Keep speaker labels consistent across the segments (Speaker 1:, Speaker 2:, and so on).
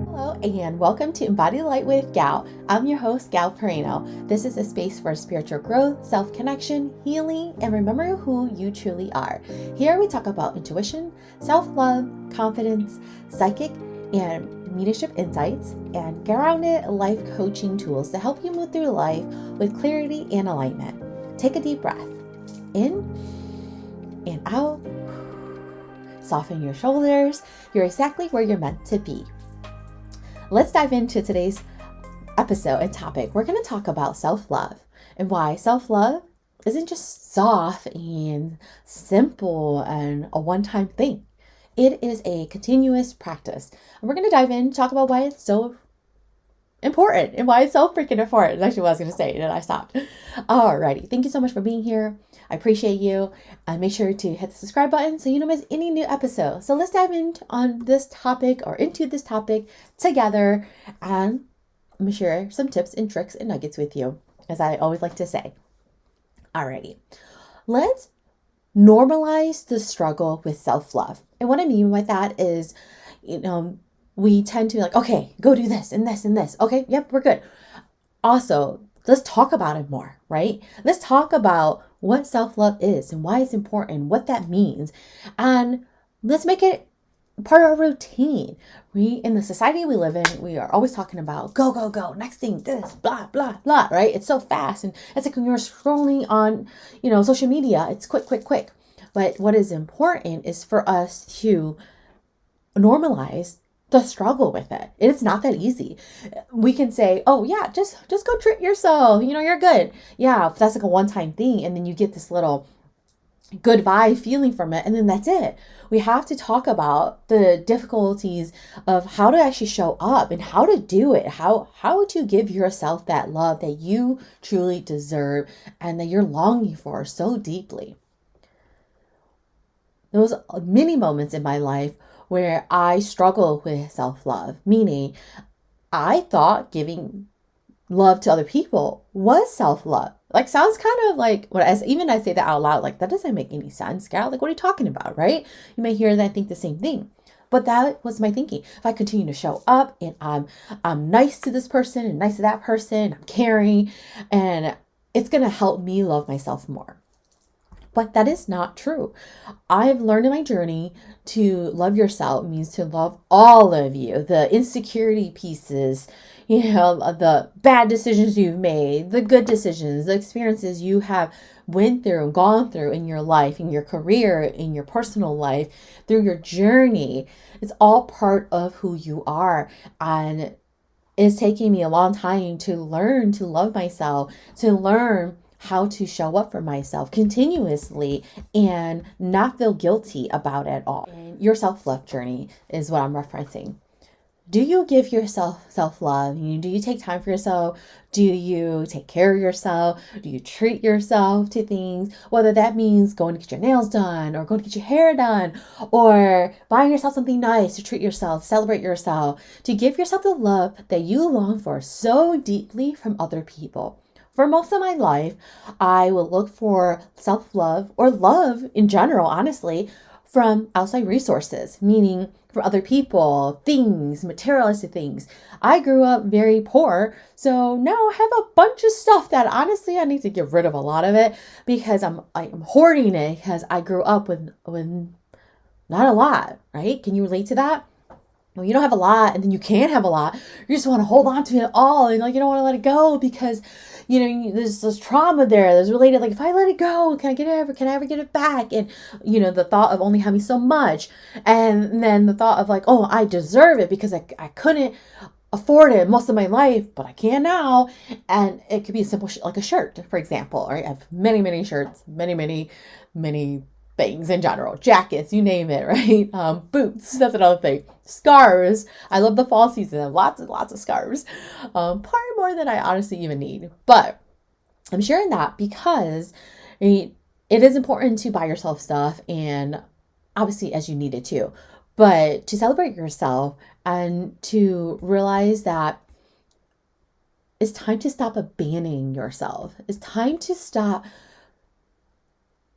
Speaker 1: Hello and welcome to Embody Light with Gal. I'm your host, Gal Perino. This is a space for spiritual growth, self-connection, healing, and remember who you truly are. Here we talk about intuition, self-love, confidence, psychic, and mediumship insights, and grounded life coaching tools to help you move through life with clarity and alignment. Take a deep breath. In and out. Soften your shoulders. You're exactly where you're meant to be. Let's dive into today's episode and topic. We're going to talk about self-love and why self-love isn't just soft and simple and a one-time thing. It is a continuous practice. And we're going to dive in and talk about why it's so important and why it's so freaking important. That's actually what I was going to say, and then I stopped. Alrighty. Thank you so much for being here. I appreciate you. Make sure to hit the subscribe button so you don't miss any new episode. So let's dive into this topic together, and I'm going to share some tips and tricks and nuggets with you, as I always like to say. Alrighty. Let's normalize the struggle with self-love. And what I mean by that is, we tend to be like, okay, go do this and this and this. Okay, yep, we're good. Also, let's talk about it more, right? Let's talk about what self-love is and why it's important, what that means. And let's make it part of our routine. In the society we live in, we are always talking about go, go, go, next thing, this, blah, blah, blah, right? It's so fast. And it's like when you're scrolling on, social media, it's quick, quick, quick. But what is important is for us to normalize the struggle with it. It's not that easy. We can say, oh yeah, just go treat yourself. You're good. Yeah, that's like a one-time thing. And then you get this little good vibe feeling from it. And then that's it. We have to talk about the difficulties of how to actually show up and how to do it. How to give yourself that love that you truly deserve and that you're longing for so deeply. There was many moments in my life where I struggle with self-love, meaning I thought giving love to other people was self-love. Like, sounds kind of like, I say that out loud, like, that doesn't make any sense, Gal. Like, what are you talking about, right? You may hear that and think the same thing. But that was my thinking. If I continue to show up and I'm nice to this person and nice to that person, I'm caring, and it's going to help me love myself more. But that is not true. I've learned in my journey to love yourself means to love all of you. The insecurity pieces, the bad decisions you've made, the good decisions, the experiences you have went through and gone through in your life, in your career, in your personal life, through your journey. It's all part of who you are. And it's taking me a long time to learn to love myself, to learn how to show up for myself continuously and not feel guilty about it at all. And your self-love journey is what I'm referencing. Do you give yourself self-love? Do you take time for yourself? Do you take care of yourself? Do you treat yourself to things? Whether that means going to get your nails done or going to get your hair done or buying yourself something nice to treat yourself, celebrate yourself, to give yourself the love that you long for so deeply from other people. For most of my life, I will look for self-love or love in general, honestly, from outside resources, meaning from other people, things, materialistic things. I grew up very poor, so now I have a bunch of stuff that honestly I need to get rid of a lot of it because I'm hoarding it because I grew up with not a lot, right? Can you relate to that? Well, you don't have a lot and then you can't have a lot. You just want to hold on to it all and you don't want to let it go because there's this trauma there that's related. Like, if I let it go, can I ever get it back? And, the thought of only having so much. And then the thought of like, oh, I deserve it because I couldn't afford it most of my life, but I can now. And it could be a simple, like a shirt, for example, right? I have many, many shirts, many, many, many things in general, jackets, you name it, right? Boots, that's another thing. Scarves. I love the fall season. I have lots and lots of scarves. Probably more than I honestly even need. But I'm sharing that because it is important to buy yourself stuff, and obviously as you need it too. But to celebrate yourself and to realize that it's time to stop abandoning yourself. It's time to stop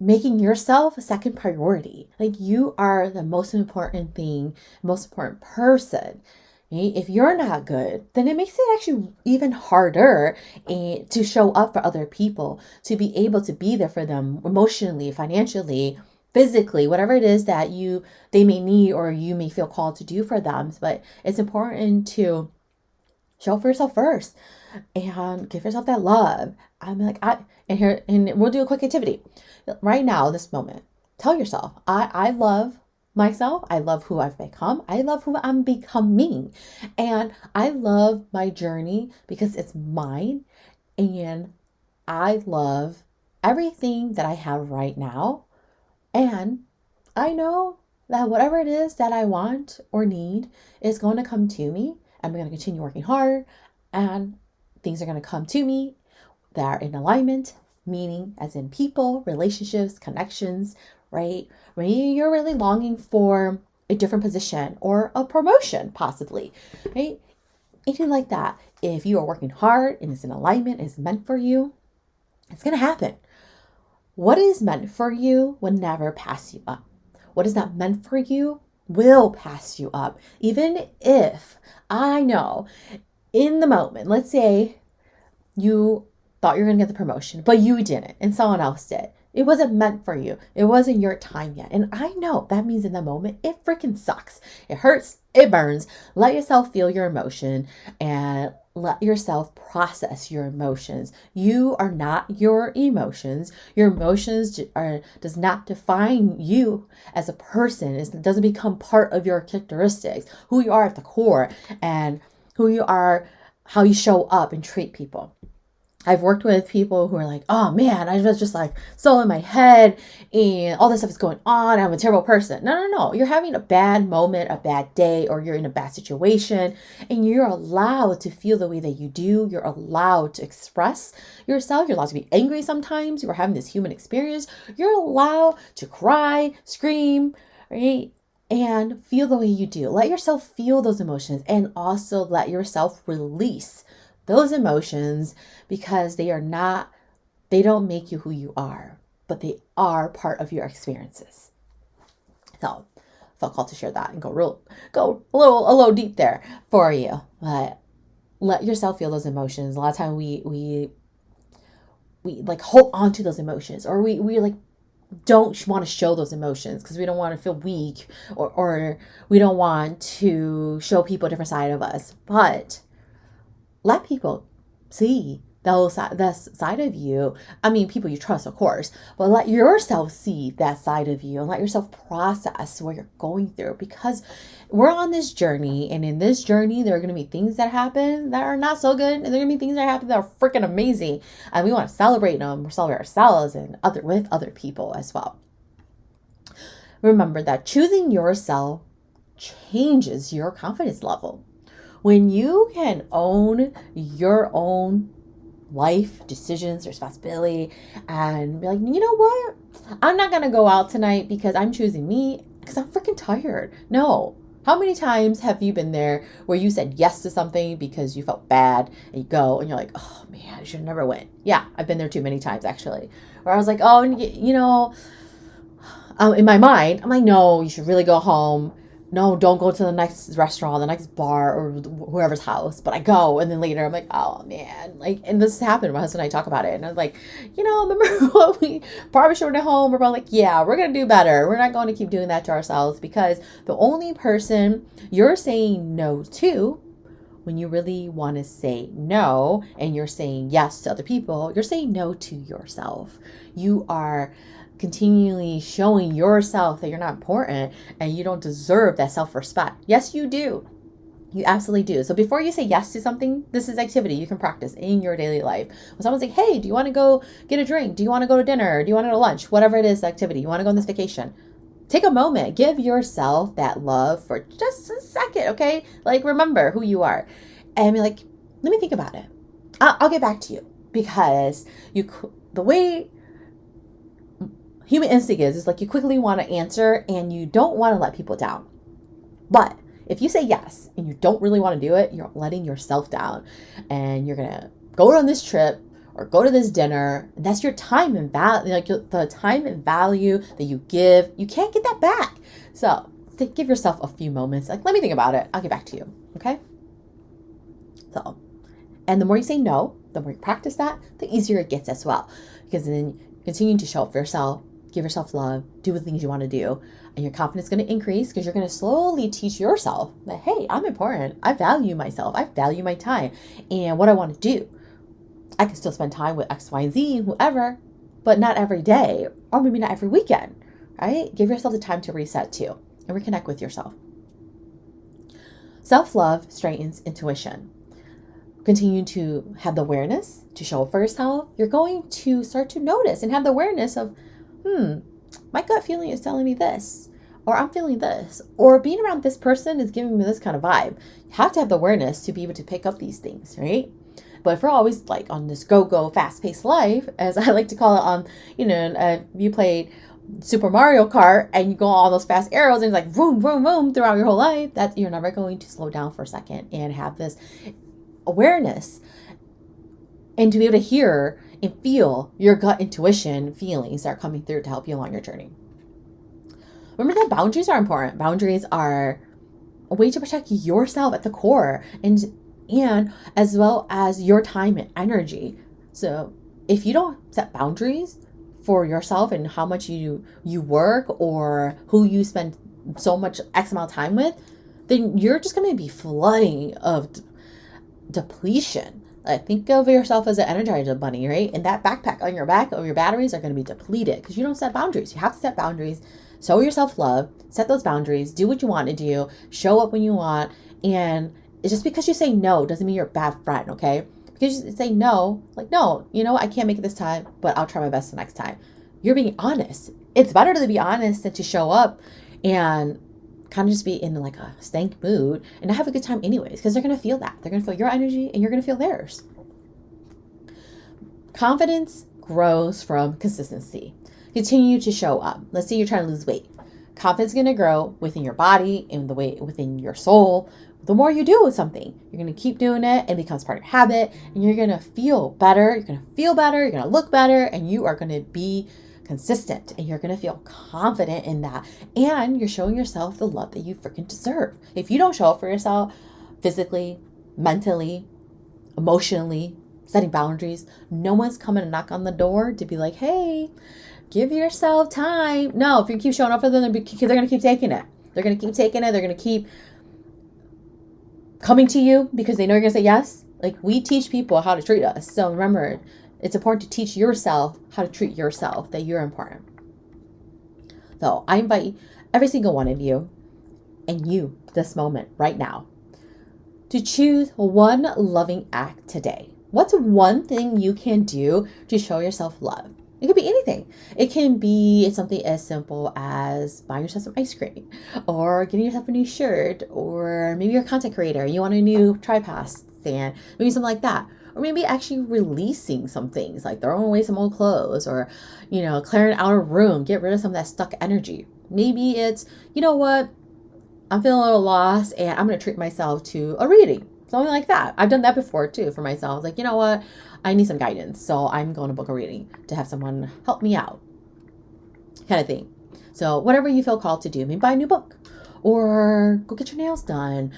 Speaker 1: making yourself a second priority. Like, you are the most important thing, most important person. right? If you're not good, then it makes it actually even harder to show up for other people, to be able to be there for them emotionally, financially, physically, whatever it is that they may need or you may feel called to do for them. But it's important to show up for yourself first and give yourself that love. I'm like, and we'll do a quick activity right now, this moment. Tell yourself, I love myself. I love who I've become. I love who I'm becoming. And I love my journey because it's mine. And I love everything that I have right now. And I know that whatever it is that I want or need is going to come to me. I'm going to continue working hard, and things are going to come to me that are in alignment, meaning as in people, relationships, connections, right? When you're really longing for a different position or a promotion, possibly, right? Anything like that. If you are working hard and it's in alignment, it's meant for you, it's going to happen. What is meant for you will never pass you up. What is not meant for you will pass you up. Even if I know in the moment, let's say you thought you were going to get the promotion, but you didn't and someone else did. It wasn't meant for you. It wasn't your time yet. And I know that means in the moment, it freaking sucks. It hurts. It burns. Let yourself feel your emotion and let yourself process your emotions. You are not your emotions. Your emotions does not define you as a person. It doesn't become part of your characteristics, who you are at the core, and who you are, how you show up and treat people. I've worked with people who are like, oh man, I was just like so in my head and all this stuff is going on. I'm a terrible person. No. You're having a bad moment, a bad day, or you're in a bad situation, and you're allowed to feel the way that you do. You're allowed to express yourself. You're allowed to be angry sometimes. You're having this human experience. You're allowed to cry, scream, right? And feel the way you do. Let yourself feel those emotions and also let yourself release those emotions, because they don't make you who you are, but they are part of your experiences. So I felt called to share that and go a little deep there for you. But let yourself feel those emotions. A lot of time we like hold on to those emotions, or we like don't want to show those emotions because we don't want to feel weak, or we don't want to show people a different side of us. But let people see that side of you. I mean, people you trust, of course, but let yourself see that side of you and let yourself process what you're going through, because we're on this journey, and in this journey, there are going to be things that happen that are not so good, and there are going to be things that happen that are freaking amazing, and we want to celebrate them. We celebrate ourselves and with other people as well. Remember that choosing yourself changes your confidence level. When you can own your own life decisions, responsibility, and be like, you know what? I'm not going to go out tonight because I'm choosing me because I'm freaking tired. No. How many times have you been there where you said yes to something because you felt bad, and you go and you're like, oh man, I should have never went. Yeah, I've been there too many times actually, where I was like, oh, you know, in my mind, I'm like, no, you should really go home. No, don't go to the next restaurant, the next bar, or whoever's house. But I go, and then later I'm like, oh man, like, and this happened. My husband and I talk about it, and I was like, you know, remember what we probably should have home? We're like, yeah, we're gonna do better. We're not going to keep doing that to ourselves, because the only person you're saying no to, when you really want to say no, and you're saying yes to other people, you're saying no to yourself. You are continually showing yourself that you're not important and you don't deserve that self-respect. Yes, you do. You absolutely do. So before you say yes to something, this is activity you can practice in your daily life. When someone's like, hey, do you want to go get a drink? Do you want to go to dinner? Do you want to go to lunch? Whatever it is, the activity. You want to go on this vacation? Take a moment. Give yourself that love for just a second, okay? Like, remember who you are. And be like, let me think about it. I'll get back to you. Because the way human instinct is like you quickly want to answer and you don't want to let people down. But if you say yes and you don't really want to do it, you're letting yourself down, and you're going to go on this trip or go to this dinner. And that's your time and value, like the time and value that you give. You can't get that back. So give yourself a few moments. Like, let me think about it. I'll get back to you. Okay? So, and the more you say no, the more you practice that, the easier it gets as well. Because then continuing to show up for yourself, give yourself love, do the things you want to do, and your confidence is going to increase because you're going to slowly teach yourself that, hey, I'm important. I value myself. I value my time and what I want to do. I can still spend time with X, Y, and Z, whoever, but not every day, or maybe not every weekend, right? Give yourself the time to reset too and reconnect with yourself. Self-love strengthens intuition. Continue to have the awareness to show up for yourself. You're going to start to notice and have the awareness of, my gut feeling is telling me this, or I'm feeling this, or being around this person is giving me this kind of vibe. You have to have the awareness to be able to pick up these things, right? But if we're always like on this go-go, fast-paced life, as I like to call it on, you played Super Mario Kart and you go all those fast arrows and it's like vroom, vroom, vroom throughout your whole life, that you're never going to slow down for a second and have this awareness and to be able to hear and feel your gut intuition feelings that are coming through to help you along your journey. Remember that boundaries are important. Boundaries are a way to protect yourself at the core and as well as your time and energy. So if you don't set boundaries for yourself and how much you work or who you spend so much X amount of time with, then you're just going to be flooding of depletion. Like, think of yourself as an Energizer bunny, right? And that backpack on your back of your batteries are going to be depleted because you don't set boundaries. You have to set boundaries. Show yourself love. Set those boundaries. Do what you want to do. Show up when you want. And it's just because you say no doesn't mean you're a bad friend, okay? Because you say no, like, no, I can't make it this time, but I'll try my best the next time. You're being honest. It's better to be honest than to show up and kind of just be in like a stank mood and not have a good time anyways, because they're going to feel that. They're going to feel your energy and you're going to feel theirs. Confidence grows from consistency. Continue to show up. Let's say you're trying to lose weight. Confidence is going to grow within your body and the way within your soul. The more you do something, you're going to keep doing it. It becomes part of your habit and you're going to feel better. You're going to feel better. You're going to look better and you are going to be consistent and you're going to feel confident in that. And you're showing yourself the love that you freaking deserve. If you don't show up for yourself physically, mentally, emotionally, setting boundaries, no one's coming to knock on the door to be like, hey, give yourself time. No, if you keep showing up for them, they're going to keep taking it. They're going to keep taking it. They're going to keep coming to you because they know you're going to say yes. Like, we teach people how to treat us. So remember, it's important to teach yourself how to treat yourself, that you're important. So I invite every single one of you and you this moment right now to choose one loving act today. What's one thing you can do to show yourself love? It could be anything. It can be something as simple as buying yourself some ice cream or getting yourself a new shirt, or maybe you're a content creator. You want a new tripod stand, maybe something like that. Or maybe actually releasing some things, like throwing away some old clothes or, clearing out a room, get rid of some of that stuck energy. Maybe it's, you know what, I'm feeling a little lost and I'm going to treat myself to a reading. Something like that. I've done that before too for myself. Like, you know what, I need some guidance. So I'm going to book a reading to have someone help me out, kind of thing. So whatever you feel called to do, maybe buy a new book or go get your nails done.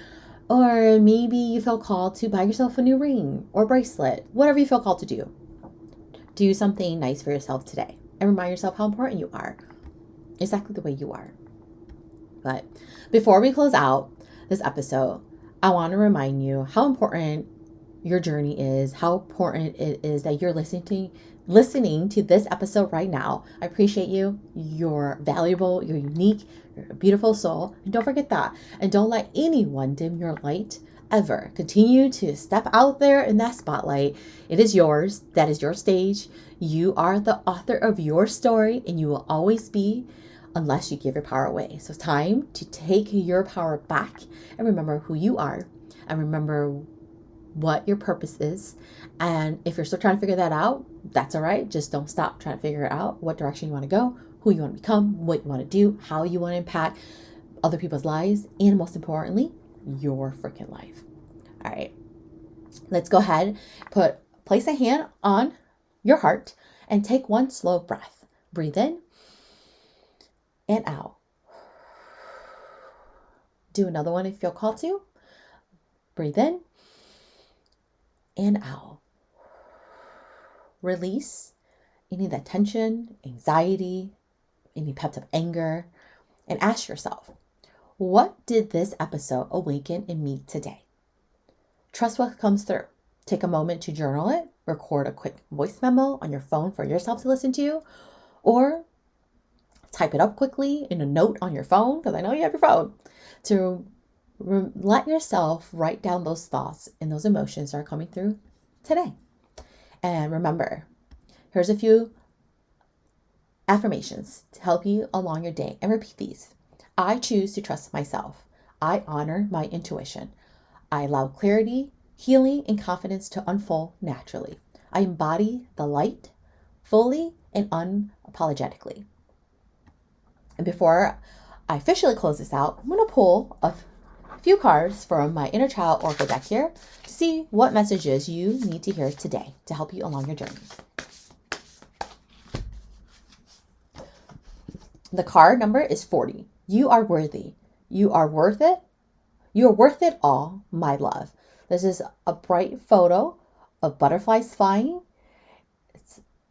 Speaker 1: Or maybe you feel called to buy yourself a new ring or bracelet. Whatever you feel called to do. Do something nice for yourself today. And remind yourself how important you are. Exactly the way you are. But before we close out this episode, I want to remind you how important your journey is. How important it is that you're listening to this episode right now. I appreciate you. You're valuable. You're unique. You're a beautiful soul. And don't forget that. And don't let anyone dim your light ever. Continue to step out there in that spotlight. It is yours. That is your stage. You are the author of your story and you will always be, unless you give your power away. So it's time to take your power back and remember who you are and remember what your purpose is. And if you're still trying to figure that out, that's all right. Just don't stop trying to figure out what direction you want to go, who you want to become, what you want to do, how you want to impact other people's lives, and most importantly, your freaking life. All right, let's go ahead, place a hand on your heart and take one slow breath. Breathe in and out. Do another one if you feel called to. Breathe in and out. Release any of that tension, anxiety, any pent up anger, and ask yourself, what did this episode awaken in me today? Trust what comes through. Take a moment to journal it, record a quick voice memo on your phone for yourself to listen to, or type it up quickly in a note on your phone, because I know you have your phone, to let yourself write down those thoughts and those emotions that are coming through today. And remember, here's a few affirmations to help you along your day, and repeat these. I choose to trust myself. I honor my intuition. I allow clarity, healing, and confidence to unfold naturally. I embody the light fully and unapologetically. And before I officially close this out, I'm going to pull a few cards from my inner child oracle deck here to see what messages you need to hear today to help you along your journey. The card number is 40. You are worthy. You are worth it. You are worth it all, my love. This is a bright photo of butterflies flying.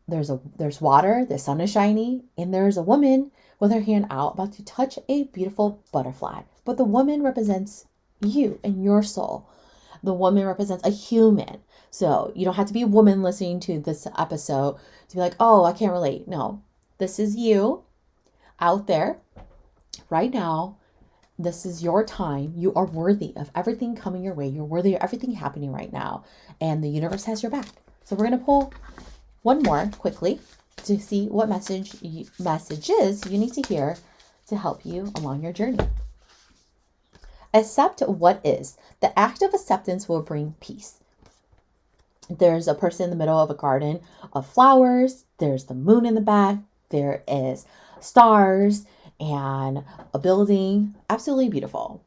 Speaker 1: There's water, the sun is shiny, and there's a woman with her hand out about to touch a beautiful butterfly. But the woman represents you and your soul. The woman represents a human. So you don't have to be a woman listening to this episode to be like, oh, I can't relate. No, this is you out there right now. This is your time. You are worthy of everything coming your way. You're worthy of everything happening right now. And the universe has your back. So we're going to pull one more quickly to see what messages you need to hear to help you along your journey. Accept what is. The act of acceptance will bring peace. There's a person in the middle of a garden of flowers. There's the moon in the back. There is stars and a building. Absolutely beautiful.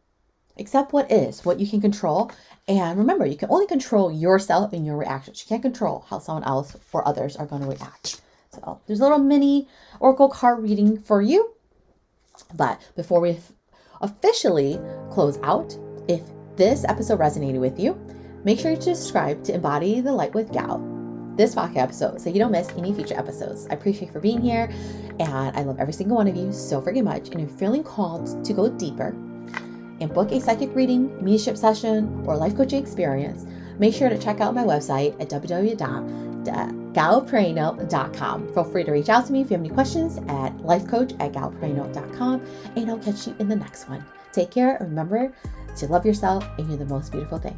Speaker 1: Accept what is, what you can control. And remember, you can only control yourself and your reactions. You can't control how someone else or others are going to react. So there's a little mini oracle card reading for you. But before we officially close out, if this episode resonated with you, make sure to subscribe to Embody the Light with Gal, this podcast episode, so you don't miss any future episodes. I appreciate you for being here, and I love every single one of you so freaking much. And if you're feeling called to go deeper and book a psychic reading, mediumship session, or life coaching experience, make sure to check out my website at www.galperino.com. Feel free to reach out to me if you have any questions at lifecoach@galperino.com, and I'll catch you in the next one. Take care. Remember to love yourself, and you're the most beautiful thing.